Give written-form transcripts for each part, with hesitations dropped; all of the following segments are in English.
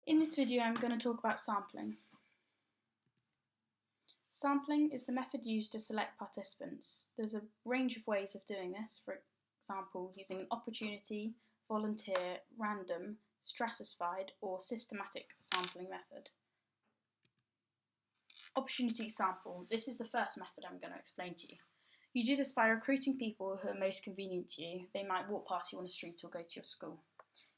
In this video, I'm going to talk about sampling. Sampling is the method used to select participants. There's a range of ways of doing this, for example, using an opportunity, volunteer, random, stratified, or systematic sampling method. Opportunity sample. This is the first method I'm going to explain to you. You do this by recruiting people who are most convenient to you. They might walk past you on the street or go to your school.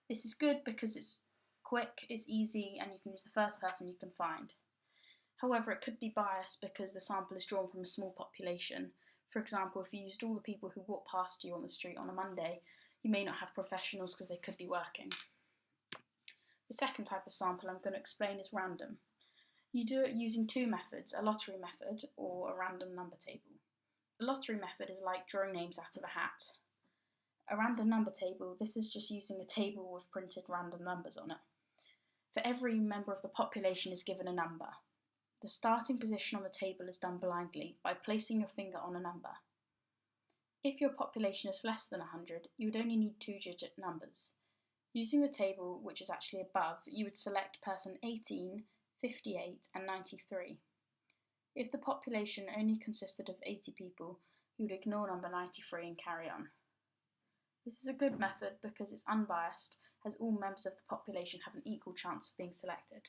This is good because it's quick, it's easy, and you can use the first person you can find. However, it could be biased because the sample is drawn from a small population. For example, if you used all the people who walk past you on the street on a Monday, you may not have professionals because they could be working. The second type of sample I'm going to explain is random. You do it using two methods, a lottery method or a random number table. A lottery method is like drawing names out of a hat. A random number table, this is just using a table with printed random numbers on it. For every member of the population is given a number. The starting position on the table is done blindly by placing your finger on a number. If your population is less than 100, you would only need two-digit numbers. Using the table, which is actually above, you would select person 18, 58 and 93. If the population only consisted of 80 people, you would ignore number 93 and carry on. This is a good method because it's unbiased, as all members of the population have an equal chance of being selected.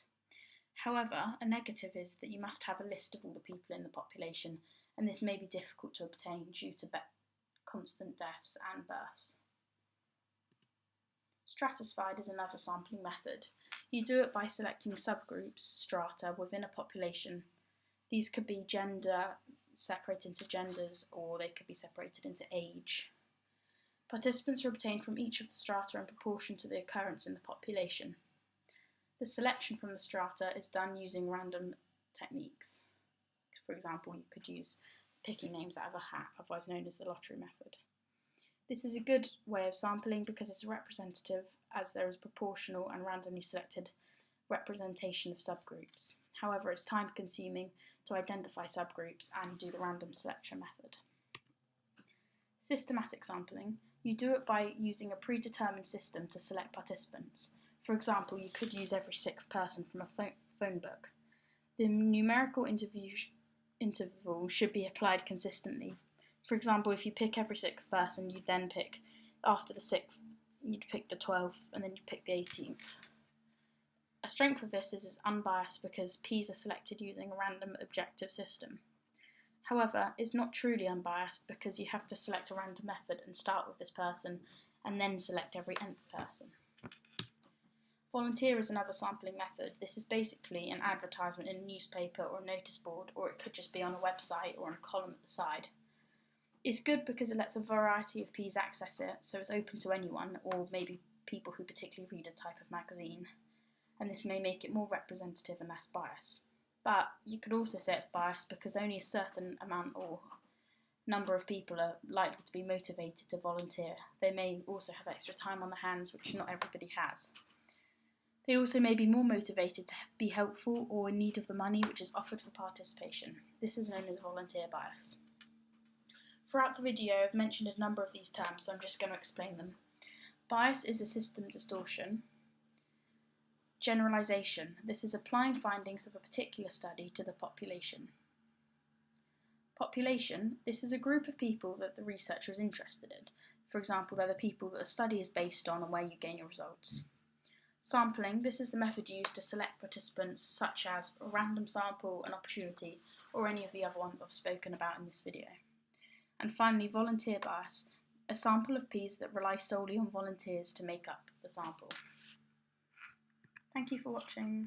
However, a negative is that you must have a list of all the people in the population, and this may be difficult to obtain due to constant deaths and births. Stratified is another sampling method. You do it by selecting subgroups, strata, within a population. These could be gender, separated into genders, or they could be separated into age. Participants are obtained from each of the strata in proportion to the occurrence in the population. The selection from the strata is done using random techniques. For example, you could use picking names out of a hat, otherwise known as the lottery method. This is a good way of sampling because it's representative, as there is proportional and randomly selected representation of subgroups. However, it's time consuming to identify subgroups and do the random selection method. Systematic sampling. You do it by using a predetermined system to select participants. For example, you could use every sixth person from a phone book. The numerical interval should be applied consistently. For example, if you pick every sixth person, you'd then pick, after the sixth, you'd pick the 12th, and then you'd pick the 18th. A strength of this is it's unbiased because P's are selected using a random objective system. However, it's not truly unbiased because you have to select a random method and start with this person, and then select every nth person. Volunteer is another sampling method. This is basically an advertisement in a newspaper or a notice board, or it could just be on a website or on a column at the side. It's good because it lets a variety of Ps access it, so it's open to anyone, or maybe people who particularly read a type of magazine, and this may make it more representative and less biased. But you could also say it's biased because only a certain amount or number of people are likely to be motivated to volunteer. They may also have extra time on their hands, which not everybody has. They also may be more motivated to be helpful or in need of the money which is offered for participation. This is known as volunteer bias. Throughout the video, I've mentioned a number of these terms, so I'm just going to explain them. Bias is a system distortion. Generalization. This is applying findings of a particular study to the population. Population. This is a group of people that the researcher is interested in. For example, they're the people that the study is based on and where you gain your results. Sampling. This is the method used to select participants, such as a random sample, an opportunity, or any of the other ones I've spoken about in this video. And finally, volunteer bias, a sample of Ps that rely solely on volunteers to make up the sample. Thank you for watching.